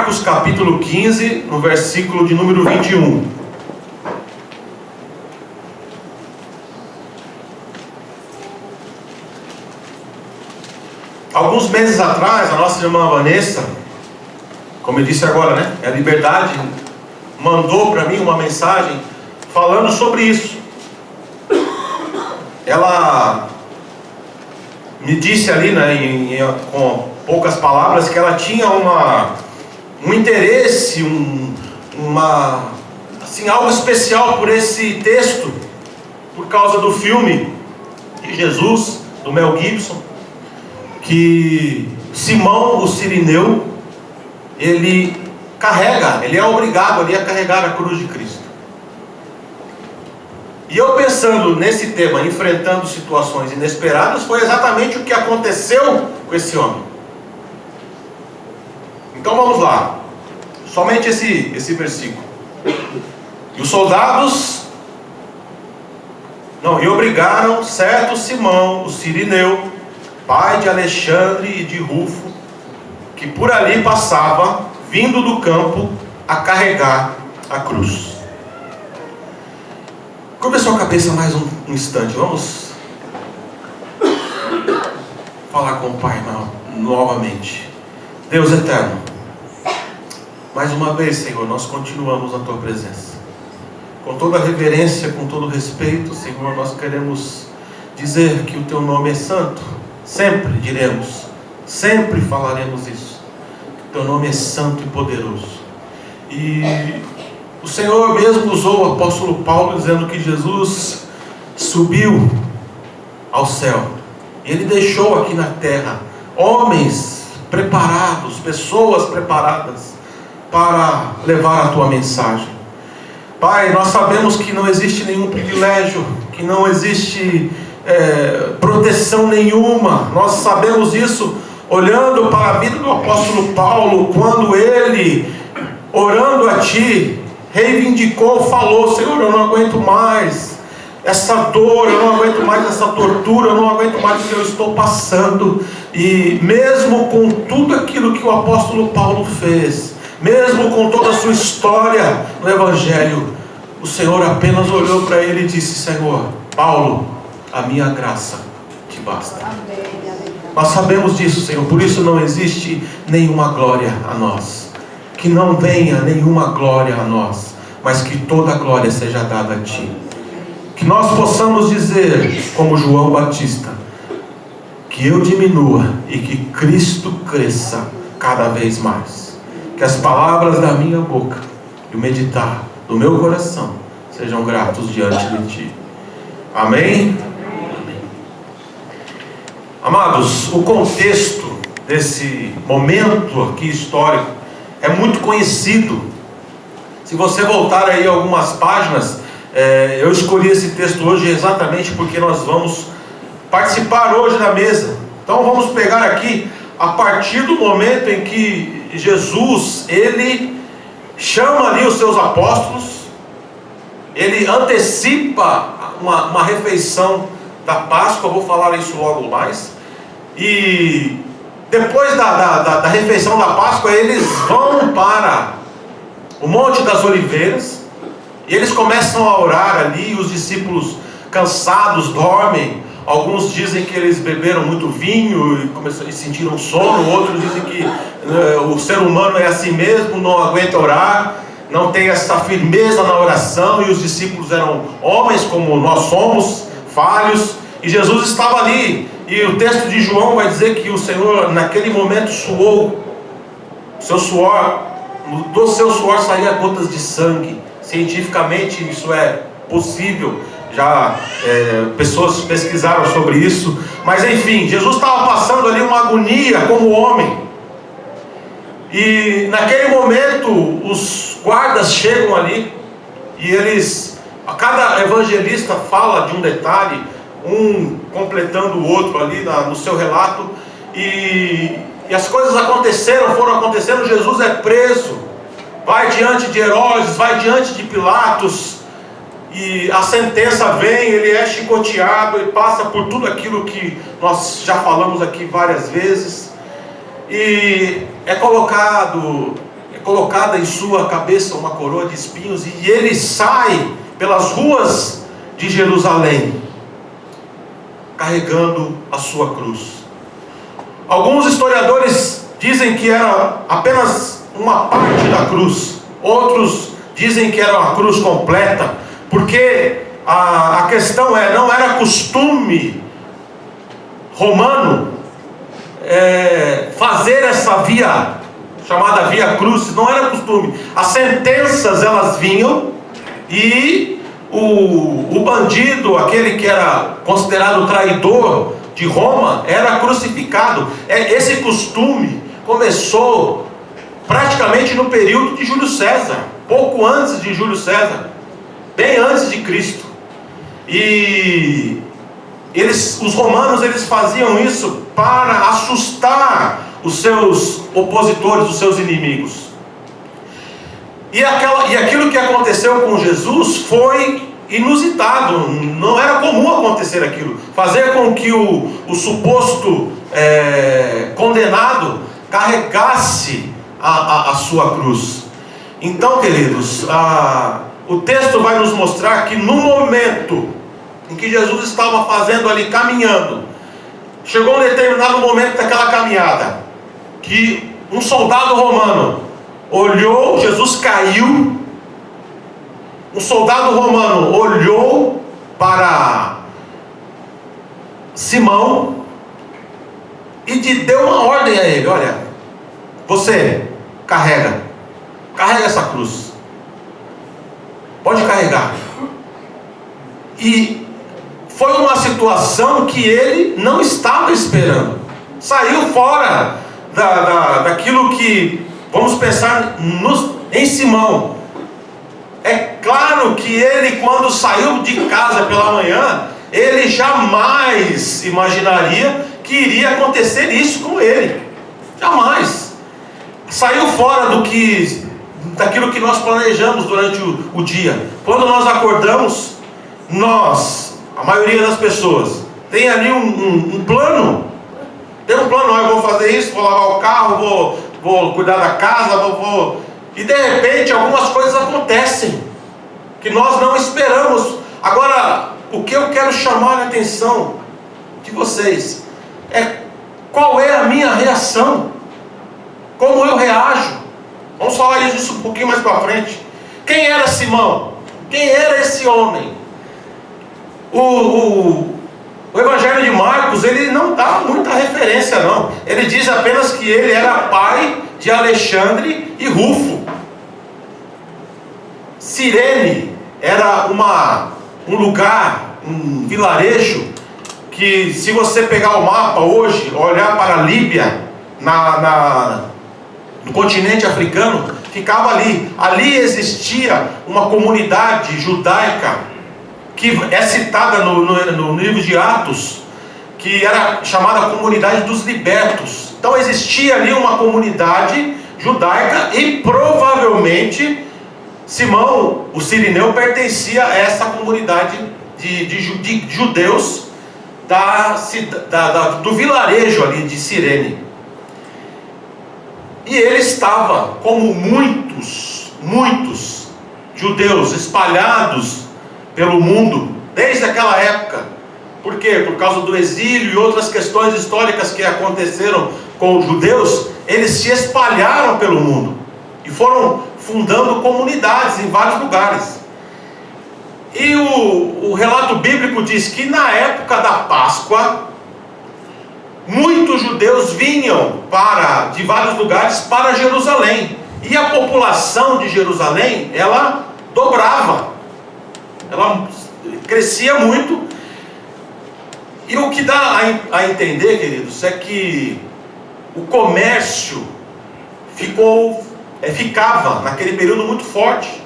Marcos capítulo 15, no versículo de número 21. Alguns meses atrás, a nossa irmã Vanessa, como eu disse agora, né? A Liberdade mandou para mim uma mensagem falando sobre isso. Ela me disse ali, né, com poucas palavras, que ela tinha um interesse, assim, algo especial por esse texto, por causa do filme de Jesus, do Mel Gibson, que Simão, o Cirineu, ele é obrigado ali a carregar a cruz de Cristo. E eu pensando nesse tema, enfrentando situações inesperadas, foi exatamente o que aconteceu com esse homem. Então vamos lá, somente esse versículo. E os soldados obrigaram certo Simão, o Cirineu, pai de Alexandre e de Rufo, que por ali passava, vindo do campo, a carregar a cruz. Curva a sua cabeça mais um instante. Vamos falar com o Pai novamente. Deus eterno, mais uma vez, Senhor, nós continuamos na Tua presença. Com toda reverência, com todo respeito, Senhor, nós queremos dizer que o Teu nome é santo. Sempre diremos, sempre falaremos isso. O Teu nome é santo e poderoso. E o Senhor mesmo usou o apóstolo Paulo dizendo que Jesus subiu ao céu. E Ele deixou aqui na terra homens preparados, pessoas preparadas para levar a Tua mensagem. Pai, nós sabemos que não existe nenhum privilégio, que não existe proteção nenhuma. Nós sabemos isso olhando para a vida do apóstolo Paulo, quando ele, orando a Ti, reivindicou, falou: Senhor, eu não aguento mais essa dor, eu não aguento mais essa tortura, eu não aguento mais o que eu estou passando. E mesmo com tudo aquilo que o apóstolo Paulo fez, mesmo com toda a sua história no Evangelho, o Senhor apenas olhou para ele e disse: Senhor, Paulo, a minha graça te basta. Nós sabemos disso, Senhor, por isso não existe nenhuma glória a nós. Que não venha nenhuma glória a nós, mas que toda a glória seja dada a Ti. Que nós possamos dizer, como João Batista, que eu diminua e que Cristo cresça cada vez mais. Que as palavras da minha boca e o meditar do meu coração sejam gratos diante de Ti. Amém? Amém. Amados, o contexto desse momento aqui histórico é muito conhecido. Se você voltar aí algumas páginas, eu escolhi esse texto hoje exatamente porque nós vamos participar hoje da mesa. Então vamos pegar aqui a partir do momento em que Jesus, ele chama ali os seus apóstolos, ele antecipa uma refeição da Páscoa. Eu vou falar isso logo mais. E depois da refeição da Páscoa, eles vão para o Monte das Oliveiras, e eles começam a orar ali. Os discípulos cansados dormem. Alguns dizem que eles beberam muito vinho e sentiram sono. Outros dizem que o ser humano é assim mesmo, não aguenta orar, não tem essa firmeza na oração. E os discípulos eram homens como nós somos, falhos, e Jesus estava ali. E o texto de João vai dizer que o Senhor naquele momento suou, do seu suor saía gotas de sangue. Cientificamente isso é possível, já pessoas pesquisaram sobre isso. Mas enfim, Jesus estava passando ali uma agonia como homem. E naquele momento os guardas chegam ali, e a cada evangelista fala de um detalhe, um completando o outro ali no seu relato. E as coisas foram acontecendo. Jesus é preso, vai diante de Herodes, vai diante de Pilatos, e a sentença vem, ele é chicoteado e passa por tudo aquilo que nós já falamos aqui várias vezes, e é colocado é colocada em sua cabeça uma coroa de espinhos, e ele sai pelas ruas de Jerusalém, carregando a sua cruz. Alguns historiadores dizem que era apenas uma parte da cruz, outros dizem que era uma cruz completa, porque a questão não era costume romano fazer essa via, chamada via cruz, não era costume. As sentenças, elas vinham, e o bandido, aquele que era considerado traidor de Roma, era crucificado. Esse costume começou praticamente no período de Júlio César, pouco antes de Júlio César, bem antes de Cristo. E os romanos, eles faziam isso para assustar os seus opositores, os seus inimigos. E aquilo que aconteceu com Jesus foi inusitado, não era comum acontecer aquilo, fazer com que o suposto condenado carregasse a sua cruz. Então, queridos, o texto vai nos mostrar que no momento em que Jesus estava fazendo ali, caminhando, chegou um determinado momento daquela caminhada, que um soldado romano olhou, Jesus caiu, um soldado romano olhou para Simão e deu uma ordem a ele: olha, você carrega essa cruz, pode carregar. E foi uma situação que ele não estava esperando, saiu fora daquilo que, vamos pensar em Simão. É claro que ele, quando saiu de casa pela manhã, ele jamais imaginaria que iria acontecer isso com ele, jamais. Saiu fora daquilo que nós planejamos durante o dia. Quando nós acordamos, a maioria das pessoas tem ali um plano. Tem um plano: eu vou fazer isso, vou lavar o carro, vou cuidar da casa, e de repente algumas coisas acontecem que nós não esperamos. Agora, o que eu quero chamar a atenção de vocês é qual é a minha reação, como eu reajo. Vamos falar disso um pouquinho mais para frente. Quem era Simão? Quem era esse homem? O Evangelho de Marcos, ele não dá muita referência, não. Ele diz apenas que ele era pai de Alexandre e Rufo. Cirene era um lugar, um vilarejo, que, se você pegar o mapa hoje, olhar para a Líbia, no continente africano, ficava ali. Ali existia uma comunidade judaica, que é citada no livro de Atos, que era chamada Comunidade dos Libertos. Então existia ali uma comunidade judaica, e provavelmente Simão, o Cireneu, pertencia a essa comunidade de judeus do vilarejo ali de Cirene. E ele estava, como muitos judeus espalhados pelo mundo, desde aquela época. Por quê? Por causa do exílio e outras questões históricas que aconteceram com os judeus, eles se espalharam pelo mundo e foram fundando comunidades em vários lugares. E o relato bíblico diz que na época da Páscoa, muitos judeus vinham de vários lugares para Jerusalém, e a população de Jerusalém, ela dobrava, ela crescia muito. E o que dá a entender, queridos, é que o comércio ficava naquele período muito forte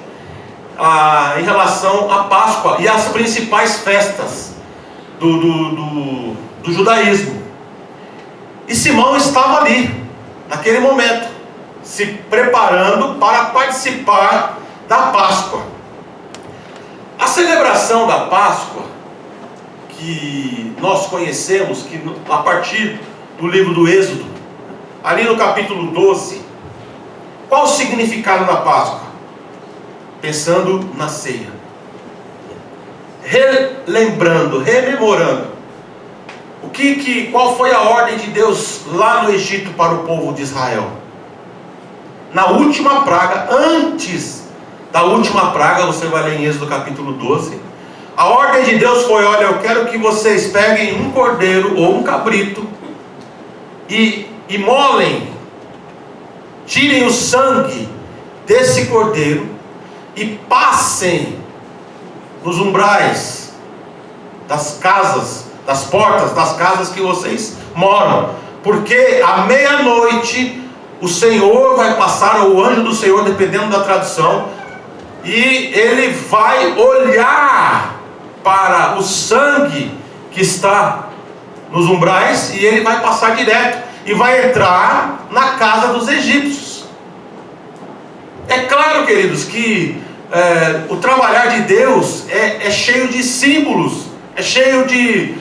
em relação à Páscoa e às principais festas do judaísmo. E Simão estava ali, naquele momento, se preparando para participar da Páscoa. A celebração da Páscoa, que nós conhecemos, que a partir do livro do Êxodo, ali no capítulo 12, Qual o significado da Páscoa? Pensando na ceia, relembrando, rememorando, qual foi a ordem de Deus lá no Egito para o povo de Israel? Na última praga, antes da última praga, você vai ler em Êxodo capítulo 12, a ordem de Deus foi: olha, eu quero que vocês peguem um cordeiro ou um cabrito e imolem, tirem o sangue desse cordeiro e passem nos umbrais das casas, das portas das casas que vocês moram, porque à meia-noite o Senhor vai passar, ou o anjo do Senhor, dependendo da tradução, e ele vai olhar para o sangue que está nos umbrais, e ele vai passar direto e vai entrar na casa dos egípcios. É claro, queridos, que o trabalhar de Deus é cheio de símbolos, é cheio de,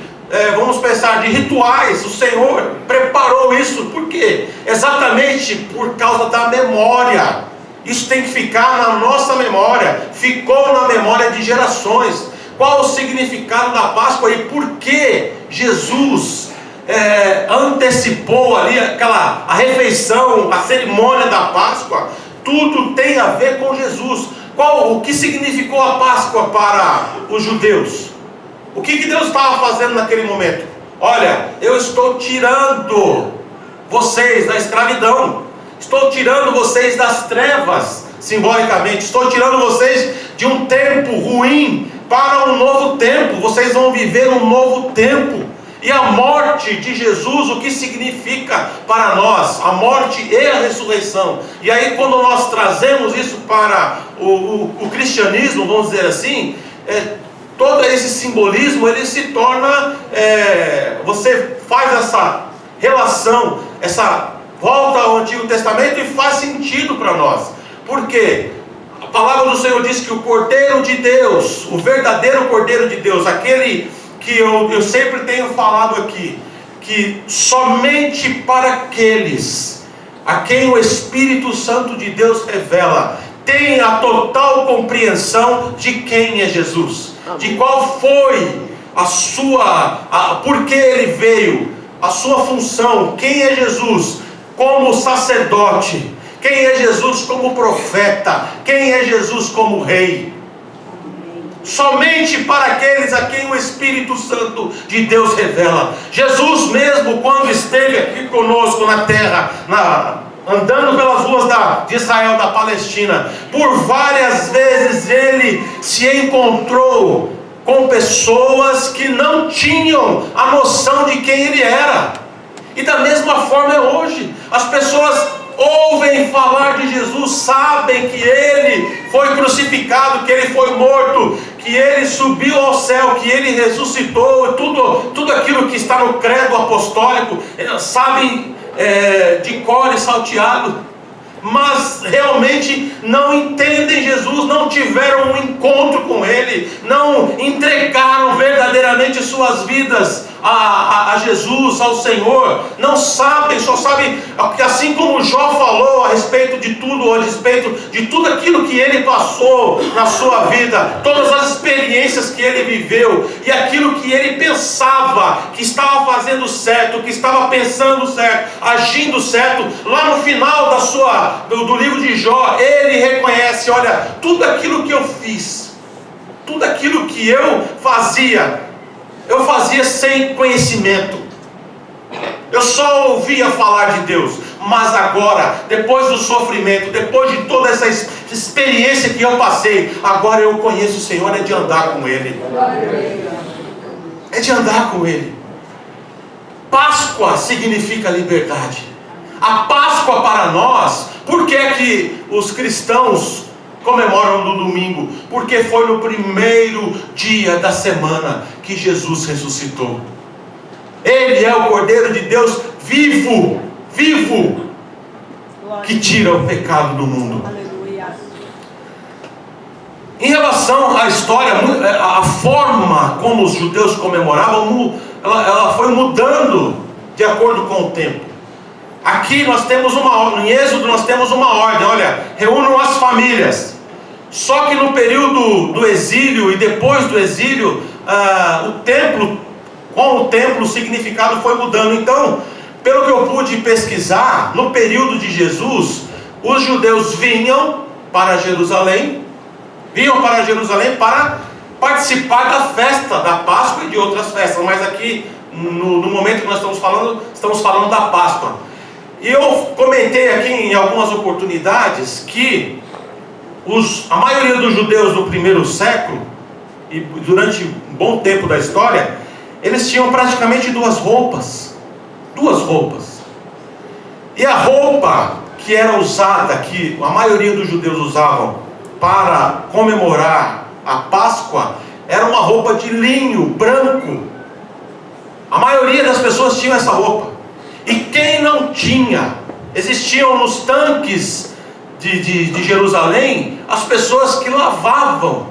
vamos pensar, de rituais. O Senhor preparou isso, por quê? Exatamente por causa da memória. Isso tem que ficar na nossa memória, ficou na memória de gerações. Qual o significado da Páscoa e por que Jesus antecipou ali a refeição, a cerimônia da Páscoa? Tudo tem a ver com Jesus. O que significou a Páscoa para os judeus? O que Deus estava fazendo naquele momento? Olha, eu estou tirando vocês da escravidão, estou tirando vocês das trevas, simbolicamente, estou tirando vocês de um tempo ruim para um novo tempo. Vocês vão viver um novo tempo. E a morte de Jesus, o que significa para nós? A morte e a ressurreição. E aí, quando nós trazemos isso para o cristianismo, vamos dizer assim, todo esse simbolismo, ele se torna, você faz essa relação, essa volta ao Antigo Testamento, e faz sentido para nós. Por quê? A palavra do Senhor diz que o Cordeiro de Deus, o verdadeiro Cordeiro de Deus, aquele que eu sempre tenho falado aqui, que somente para aqueles a quem o Espírito Santo de Deus revela, tem a total compreensão de quem é Jesus, de qual foi por que ele veio, a sua função, quem é Jesus como sacerdote, quem é Jesus como profeta, quem é Jesus como rei. Somente para aqueles a quem o Espírito Santo de Deus revela. Jesus mesmo, quando esteve aqui conosco na terra, andando pelas ruas de Israel, da Palestina, por várias vezes ele se encontrou com pessoas que não tinham a noção de quem ele era. E da mesma forma é hoje. As pessoas ouvem falar de Jesus, sabem que ele foi crucificado, que ele foi morto, que ele subiu ao céu, que ele ressuscitou, tudo aquilo que está no credo apostólico, sabem de cor e salteado, mas realmente não entendem Jesus, não tiveram um encontro com ele, não entregaram verdadeiramente suas vidas a Jesus, ao Senhor. Não sabem, só sabem que, assim como Jó falou a respeito de tudo, a respeito de tudo aquilo que ele passou na sua vida, todas as experiências que ele viveu, e aquilo que ele pensava que estava fazendo certo, que estava pensando certo, agindo certo, lá no final do livro de Jó, ele reconhece: olha, tudo aquilo que eu fiz, tudo aquilo que eu fazia sem conhecimento, eu só ouvia falar de Deus, mas agora, depois do sofrimento, depois de toda essa experiência que eu passei, agora eu conheço o Senhor, é de andar com Ele, é de andar com Ele. Páscoa significa liberdade. A Páscoa para nós, por que é que os cristãos comemoram no domingo? Porque foi no primeiro dia da semana que Jesus ressuscitou. Ele é o Cordeiro de Deus vivo, que tira o pecado do mundo. Em relação à história, a forma como os judeus comemoravam, ela foi mudando de acordo com o tempo. A Aqui nós temos uma ordem, em Êxodo nós temos uma ordem, olha, reúnam as famílias. Só que no período do exílio e depois do exílio, com o templo o significado foi mudando. Então, pelo que eu pude pesquisar, no período de Jesus, os judeus vinham para Jerusalém para participar da festa da Páscoa e de outras festas, mas aqui no momento que nós estamos falando da Páscoa. E eu comentei aqui em algumas oportunidades que a maioria dos judeus do primeiro século, e durante um bom tempo da história, eles tinham praticamente duas roupas. E a roupa que era usada, que a maioria dos judeus usavam para comemorar a Páscoa, era uma roupa de linho branco. A maioria das pessoas tinha essa roupa. E quem não tinha, existiam nos tanques de Jerusalém as pessoas que lavavam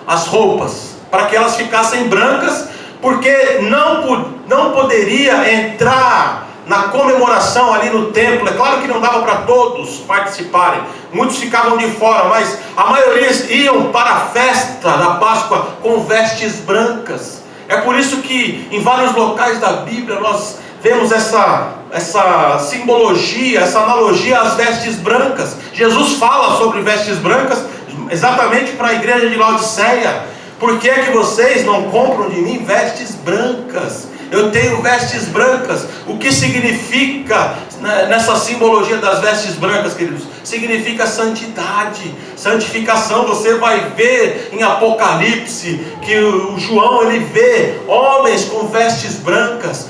as roupas para que elas ficassem brancas, porque não poderia entrar na comemoração ali no templo. É claro que não dava para todos participarem, muitos ficavam de fora, mas a maioria iam para a festa da Páscoa com vestes brancas. É por isso que em vários locais da Bíblia nós vemos essa simbologia, essa analogia às vestes brancas. Jesus fala sobre vestes brancas exatamente para a igreja de Laodiceia. Por que é que vocês não compram de mim vestes brancas? Eu tenho vestes brancas. O que significa nessa simbologia das vestes brancas, queridos? Significa santidade, santificação. Você vai ver em Apocalipse que o João, ele vê homens com vestes brancas.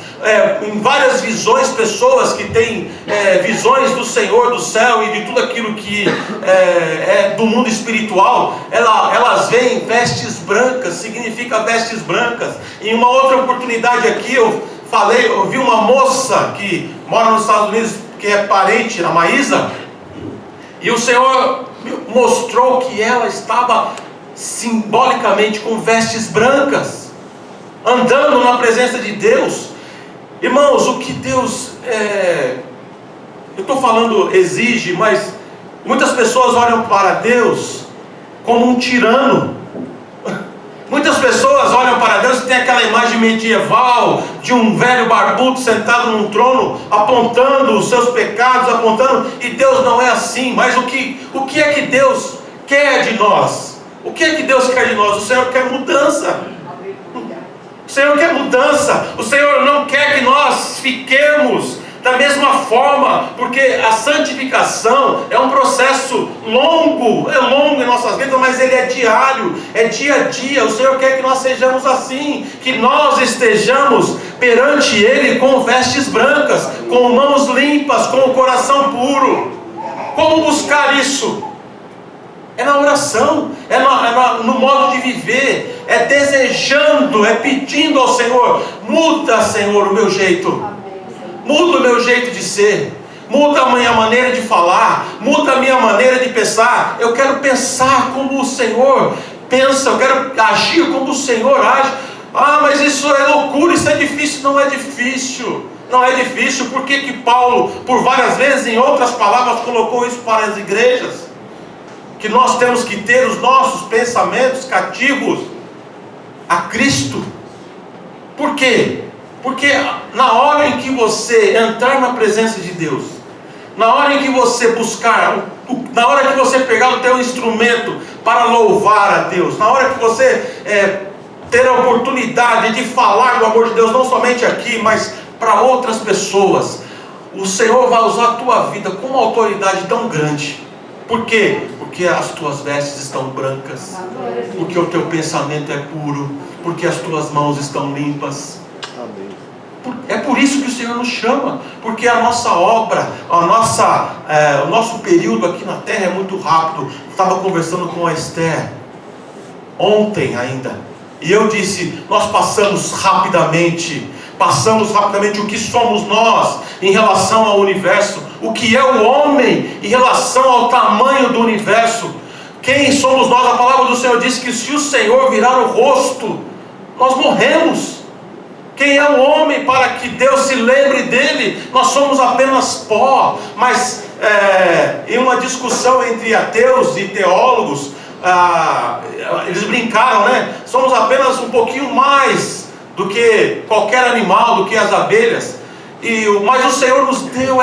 Em várias visões, pessoas que têm visões do Senhor, do céu e de tudo aquilo que é do mundo espiritual, elas veem vestes brancas, significa vestes brancas. Em uma outra oportunidade aqui eu vi uma moça que mora nos Estados Unidos, que é parente da Maísa, e o Senhor mostrou que ela estava simbolicamente com vestes brancas, andando na presença de Deus. Irmãos, o que Deus eu estou falando exige, mas muitas pessoas olham para Deus como um tirano. Muitas pessoas olham para Deus e tem aquela imagem medieval de um velho barbudo sentado num trono, apontando os seus pecados, e Deus não é assim. Mas o que é que Deus quer de nós? O que é que Deus quer de nós? O Senhor quer mudança. O Senhor quer mudança. O Senhor não quer que nós fiquemos da mesma forma, porque a santificação é um processo longo, é longo em nossas vidas, mas ele é diário, é dia a dia. O Senhor quer que nós sejamos assim, que nós estejamos perante Ele com vestes brancas, com mãos limpas, com o coração puro. Como buscar isso? É na oração, no modo de viver, é desejando, é pedindo ao Senhor: muda, Senhor, o meu jeito. Muda o meu jeito de ser, muda a minha maneira de falar, muda a minha maneira de pensar. Eu quero pensar como o Senhor pensa, eu quero agir como o Senhor age. Ah, mas isso é loucura, isso é difícil. Não é difícil, não é difícil. Por que Paulo, por várias vezes, em outras palavras, colocou isso para as igrejas? Que nós temos que ter os nossos pensamentos cativos a Cristo. Por quê? Porque na hora em que você entrar na presença de Deus, na hora em que você buscar, na hora que você pegar o teu instrumento para louvar a Deus, na hora que você ter a oportunidade de falar do amor de Deus, não somente aqui, mas para outras pessoas, o Senhor vai usar a tua vida com uma autoridade tão grande. Por quê? Porque as tuas vestes estão brancas, porque o teu pensamento é puro, porque as tuas mãos estão limpas. É por isso que o Senhor nos chama, porque a nossa obra, o nosso período aqui na terra é muito rápido. Estava conversando com a Esther ontem ainda, e eu disse: nós passamos rapidamente o que somos nós em relação ao universo, o que é o homem em relação ao tamanho do universo. Quem somos nós? A palavra do Senhor diz que se o Senhor virar o rosto, nós morremos. Quem é o homem para que Deus se lembre dele? Nós somos apenas pó. Mas em uma discussão entre ateus e teólogos, eles brincaram, né? Somos apenas um pouquinho mais do que qualquer animal, do que as abelhas. Mas o Senhor nos deu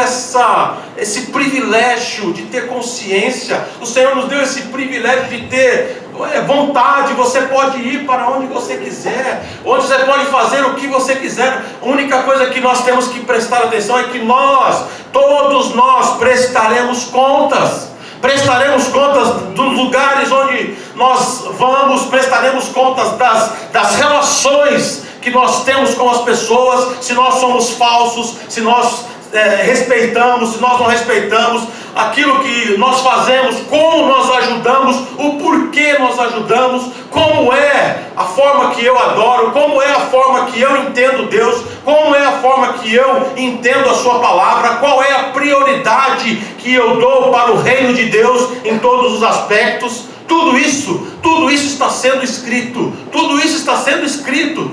esse privilégio de ter consciência. O Senhor nos deu esse privilégio de ter vontade. Você pode ir para onde você quiser, onde você pode fazer o que você quiser. A única coisa que nós temos que prestar atenção é que todos nós prestaremos contas. Prestaremos contas dos lugares onde nós vamos, prestaremos contas das relações que nós temos com as pessoas, se nós somos falsos, se nós respeitamos, se nós não respeitamos, aquilo que nós fazemos, como nós ajudamos, o porquê nós ajudamos, como é a forma que eu adoro, como é a forma que eu entendo Deus, como é a forma que eu entendo a sua palavra, qual é a prioridade que eu dou para o reino de Deus em todos os aspectos. Tudo isso está sendo escrito, tudo isso está sendo escrito.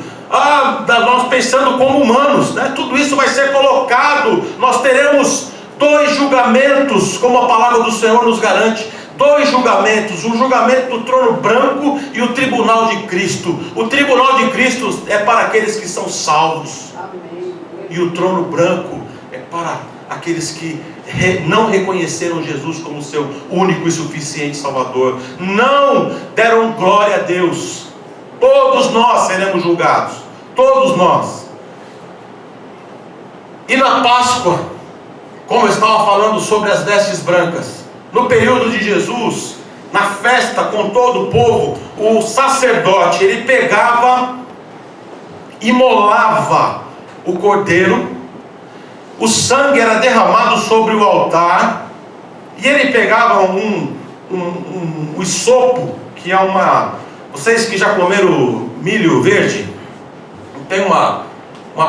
Nós pensando como humanos, né? Tudo isso vai ser colocado. Nós teremos 2 julgamentos, como a palavra do Senhor nos garante. 2 julgamentos, o julgamento do trono branco e o tribunal de Cristo. O tribunal de Cristo é para aqueles que são salvos. Amém. E o trono branco é para aqueles que não reconheceram Jesus como seu único e suficiente Salvador, não deram glória a Deus. Todos nós seremos julgados, todos nós. E na Páscoa, como eu estava falando sobre as vestes brancas, no período de Jesus, na festa com todo o povo, o sacerdote, ele pegava, imolava o cordeiro, o sangue era derramado sobre o altar, e ele pegava um isopo, que é vocês que já comeram milho verde, tem uma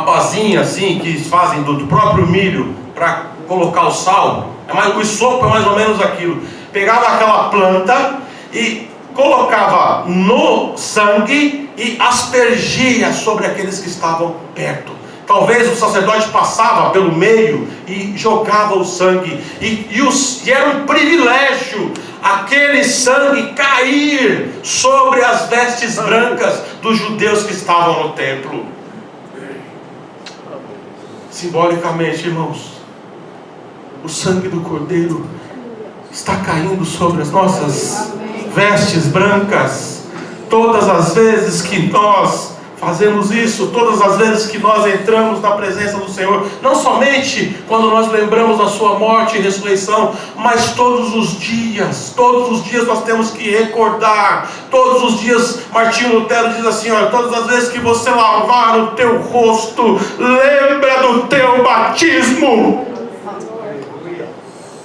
pazinha assim que fazem do próprio milho para colocar o sal. O isopo é mais ou menos aquilo. Pegava aquela planta e colocava no sangue e aspergia sobre aqueles que estavam perto. Talvez o sacerdote passava pelo meio e jogava o sangue, e era um privilégio aquele sangue cair sobre as vestes brancas dos judeus que estavam no templo. Simbolicamente, irmãos, o sangue do Cordeiro está caindo sobre as nossas vestes brancas. Todas as vezes que nós fazemos isso, todas as vezes que nós entramos na presença do Senhor, não somente quando nós lembramos da sua morte e ressurreição, mas todos os dias nós temos que recordar. Todos os dias, Martinho Lutero diz assim, olha, todas as vezes que você lavar o teu rosto, lembra do teu batismo.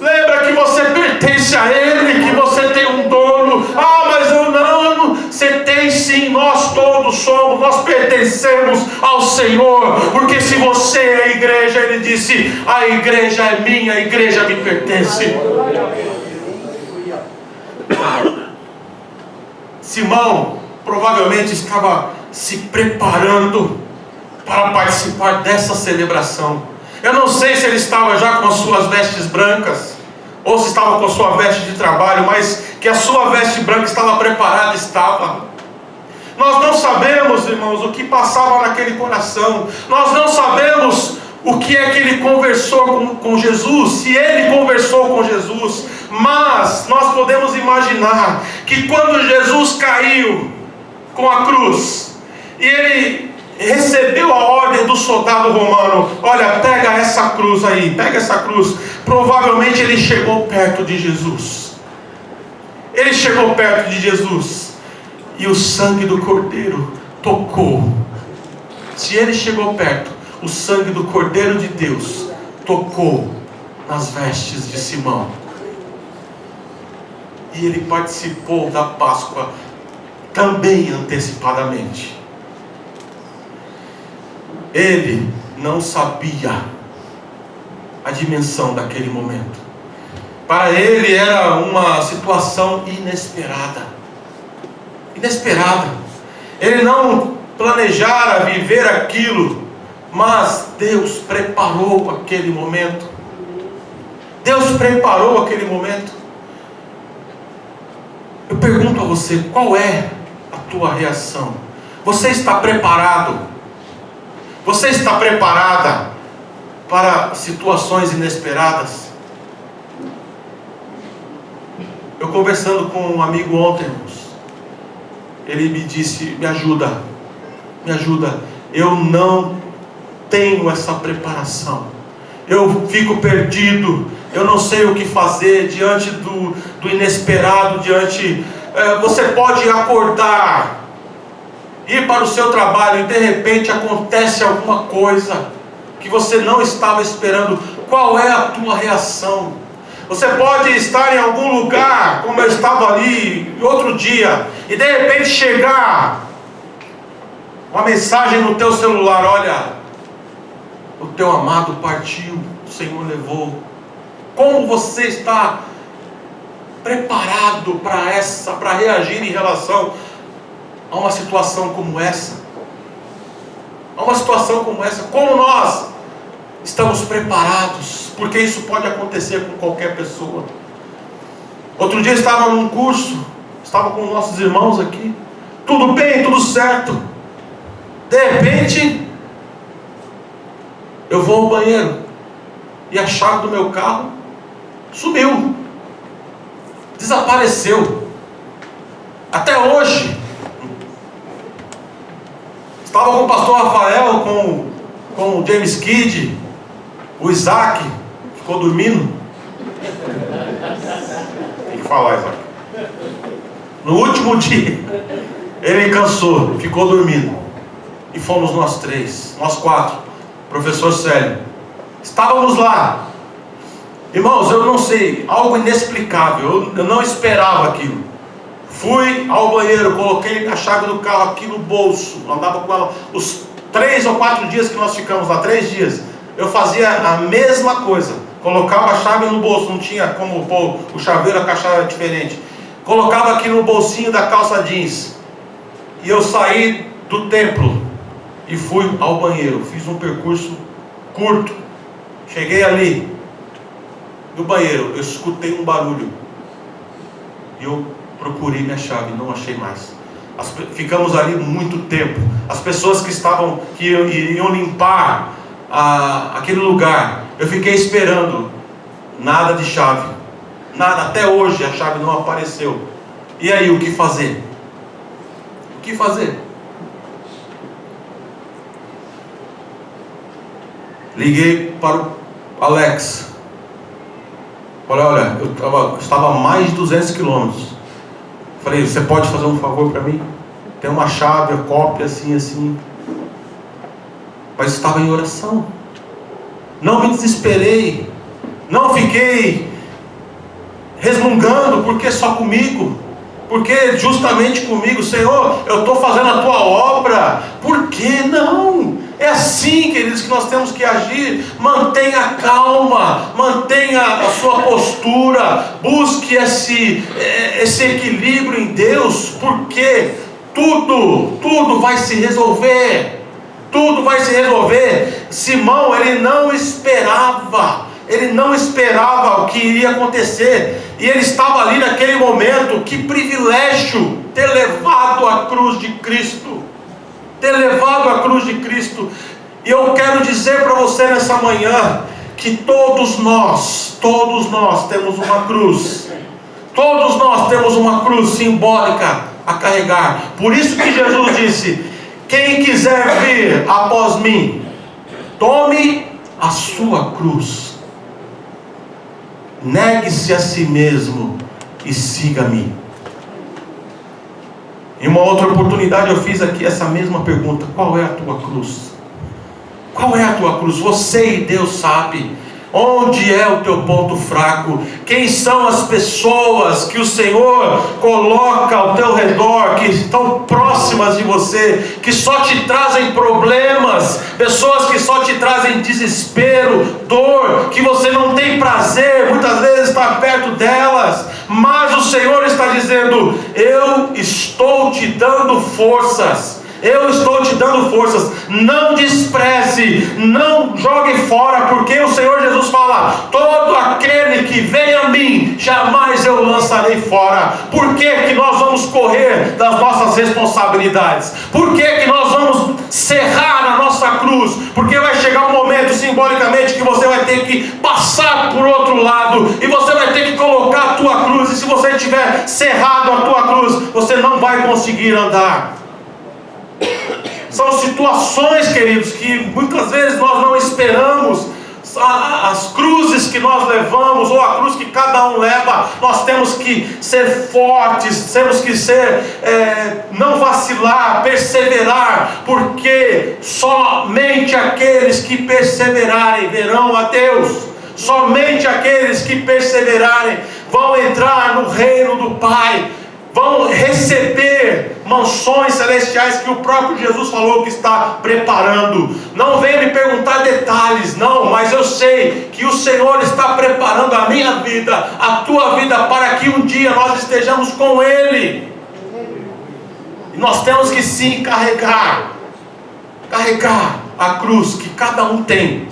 Lembra que você pertence a Ele, que você tem um dono. Mas eu não. Você tem sim, nós todos somos, nós pertencemos ao Senhor. Porque se você é a igreja, Ele disse, a igreja é minha, a igreja me pertence. Simão provavelmente estava se preparando para participar dessa celebração. Eu não sei se ele estava já com as suas vestes brancas, ou se estava com a sua veste de trabalho, mas que a sua veste branca estava preparada, estava. Nós não sabemos, irmãos, o que passava naquele coração. Nós não sabemos o que é que ele conversou com Jesus, se ele conversou com Jesus. Mas nós podemos imaginar que quando Jesus caiu com a cruz, e ele recebeu a ordem do soldado romano, olha, pega essa cruz aí, pega essa cruz. Provavelmente ele chegou perto de Jesus. Ele chegou perto de Jesus, e o sangue do Cordeiro tocou. Se ele chegou perto, o sangue do Cordeiro de Deus tocou nas vestes de Simão, e ele participou da Páscoa também antecipadamente. Ele não sabia a dimensão daquele momento. Para ele era uma situação inesperada. Ele não planejar, a viver aquilo, mas Deus preparou aquele momento. Deus preparou aquele momento. Eu pergunto a você, qual é a tua reação? Você está preparado? Você está preparada para situações inesperadas? Eu conversando com um amigo ontem, irmãos, ele me disse, me ajuda, eu não tenho essa preparação, eu fico perdido, eu não sei o que fazer diante do inesperado, você pode acordar, ir para o seu trabalho e de repente acontece alguma coisa que você não estava esperando. Qual é a tua reação? Você pode estar em algum lugar, como eu estava ali outro dia, e de repente chegar uma mensagem no teu celular: olha, o teu amado partiu, o Senhor levou. Como você está preparado para reagir em relação a uma situação como essa? Como nós estamos preparados? Porque isso pode acontecer com qualquer pessoa. Outro dia eu estava num curso, estava com nossos irmãos aqui, tudo bem, tudo certo. De repente, eu vou ao banheiro e a chave do meu carro sumiu, desapareceu. Até hoje, estava com o pastor Rafael, com o James Kidd, o Isaac ficou dormindo. Tem que falar, Isaac. No último dia, ele cansou, ficou dormindo. E fomos nós três, nós quatro, professor Célio. Estávamos lá. Irmãos, eu não sei, algo inexplicável, eu não esperava aquilo. Fui ao banheiro, coloquei a chave do carro aqui no bolso, andava com ela os 3 ou 4 dias que nós ficamos lá, 3 dias, eu fazia a mesma coisa, colocava a chave no bolso, não tinha como pôr o chaveiro, a chave era diferente, colocava aqui no bolsinho da calça jeans, e eu saí do templo, e fui ao banheiro, fiz um percurso curto, cheguei ali, no banheiro, eu escutei um barulho, e eu procurei minha chave, não achei mais. Ficamos ali muito tempo. As pessoas que iriam limpar aquele lugar, eu fiquei esperando. Nada de chave, nada. Até hoje a chave não apareceu. E aí, o que fazer? O que fazer? Liguei para o Alex. Falei: olha, eu estava a mais de 200 quilômetros. Falei: você pode fazer um favor para mim? Tem uma chave, a cópia, assim. Mas estava em oração. Não me desesperei. Não fiquei resmungando, porque só comigo. Porque justamente comigo, Senhor, eu estou fazendo a tua obra. Por que não? É assim, queridos, que nós temos que agir. Mantenha calma, mantenha a sua postura, busque esse equilíbrio em Deus, porque tudo vai se resolver. Tudo vai se resolver. Simão, ele não esperava o que iria acontecer, e ele estava ali naquele momento. Que privilégio ter levado a cruz de Cristo, e eu quero dizer para você nessa manhã, que todos nós temos uma cruz, todos nós temos uma cruz simbólica a carregar. Por isso que Jesus disse: quem quiser vir após mim, tome a sua cruz, negue-se a si mesmo e siga-me. Em uma outra oportunidade eu fiz aqui essa mesma pergunta: qual é a tua cruz? Qual é a tua cruz? Você e Deus sabe onde é o teu ponto fraco. Quem são as pessoas que o Senhor coloca ao teu redor, que estão próximas de você, que só te trazem problemas, pessoas que só te trazem desespero, dor, que você não tem prazer muitas vezes estar perto delas, mas o Senhor está dizendo: eu estou te dando forças, Eu estou te dando forças. Não despreze, não jogue fora, porque o Senhor Jesus fala: todo aquele que vem a mim, jamais eu lançarei fora. Por que que nós vamos correr das nossas responsabilidades? Por que que nós vamos serrar a nossa cruz? Porque vai chegar um momento, simbolicamente, que você vai ter que passar por outro lado, e você vai ter que colocar a tua cruz, e se você tiver cerrado a tua cruz, você não vai conseguir andar. São situações, queridos, que muitas vezes nós não esperamos. As cruzes que nós levamos, ou a cruz que cada um leva, nós temos que ser fortes, temos que ser, não vacilar, perseverar, porque somente aqueles que perseverarem verão a Deus. Somente aqueles que perseverarem vão entrar no reino do Pai, vão receber mansões celestiais que o próprio Jesus falou que está preparando. Não venha me perguntar detalhes, não, mas eu sei que o Senhor está preparando a minha vida, a tua vida, para que um dia nós estejamos com Ele. E nós temos que sim carregar a cruz que cada um tem.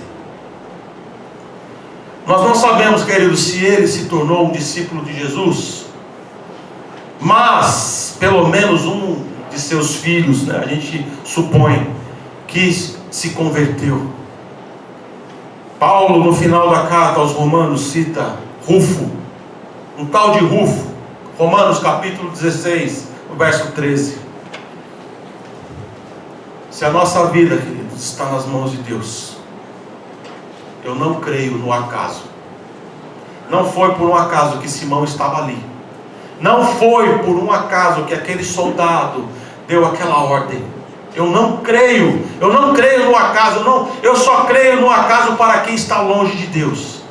Nós não sabemos, queridos, se ele se tornou um discípulo de Jesus, mas pelo menos um de seus filhos, né, a gente supõe que se converteu. Paulo, no final da carta aos Romanos, cita Rufo, um tal de Rufo. Romanos capítulo 16, verso 13. Se a nossa vida, queridos, está nas mãos de Deus, eu não creio no acaso. Não foi por um acaso que Simão estava ali. Não foi por um acaso que aquele soldado deu aquela ordem. Eu não creio no acaso. Eu só creio no acaso para quem está longe de Deus,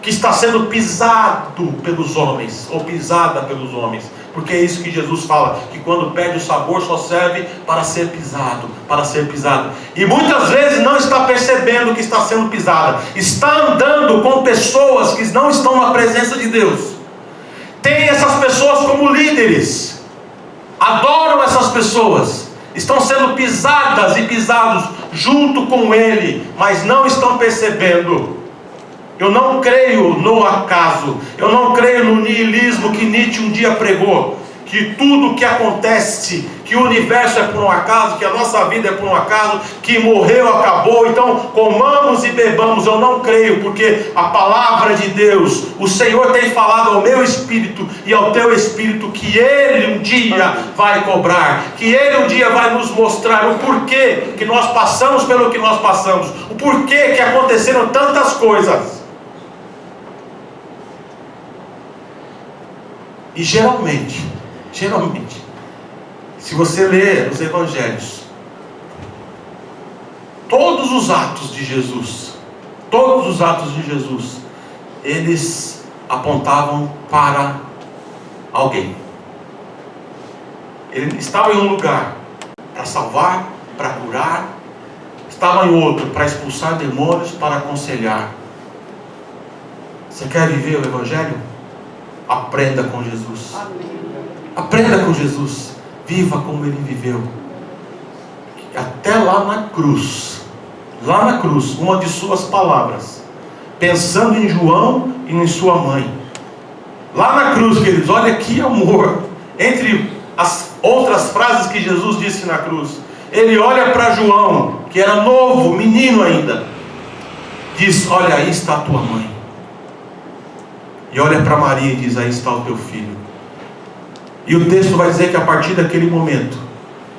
que está sendo pisado pelos homens, ou pisada pelos homens. Porque é isso que Jesus fala, que quando perde o sabor só serve para ser pisado, e muitas vezes não está percebendo que está sendo pisada, está andando com pessoas que não estão na presença de Deus. Tem essas pessoas como líderes, adoram essas pessoas, estão sendo pisadas e pisados junto com ele, mas não estão percebendo. Eu não creio no acaso, eu não creio no niilismo que Nietzsche um dia pregou, que tudo que acontece, que o universo é por um acaso, que a nossa vida é por um acaso, que morreu, acabou, então comamos e bebamos. Eu não creio, porque a palavra de Deus, o Senhor tem falado ao meu espírito e ao teu espírito, que Ele um dia vai cobrar, que Ele um dia vai nos mostrar o porquê que nós passamos pelo que nós passamos, o porquê que aconteceram tantas coisas. E geralmente, se você ler os evangelhos, todos os atos de Jesus, eles apontavam para alguém. Ele estava em um lugar para salvar, para curar, estava em outro para expulsar demônios, para aconselhar. Você quer viver o evangelho? Aprenda com Jesus. Aprenda com Jesus. Viva como Ele viveu. Até lá na cruz, uma de suas palavras, pensando em João e em sua mãe. Lá na cruz, queridos, olha que amor. Entre as outras frases que Jesus disse na cruz, Ele olha para João, que era novo, menino ainda, diz: olha, aí está a tua mãe. E olha para Maria e diz: aí está o teu filho. E o texto vai dizer que a partir daquele momento,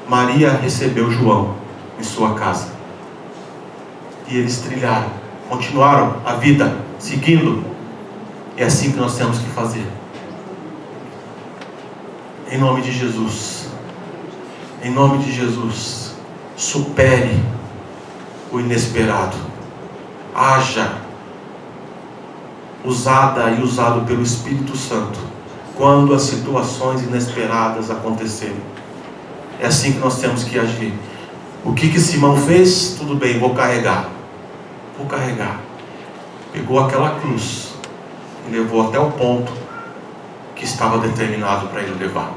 Maria recebeu João em sua casa. E eles trilharam, continuaram a vida, seguindo. É assim que nós temos que fazer. Em nome de Jesus. Em nome de Jesus. Supere o inesperado. Haja usado pelo Espírito Santo quando as situações inesperadas acontecerem. É assim que nós temos que agir. O que Simão fez? Tudo bem, vou carregar. Pegou aquela cruz e levou até o ponto que estava determinado para ele levar.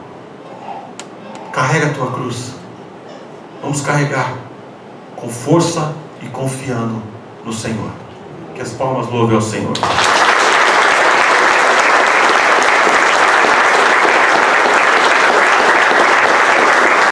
Carrega a tua cruz. Vamos carregar com força e confiando no Senhor. Que as palmas louvem ao Senhor.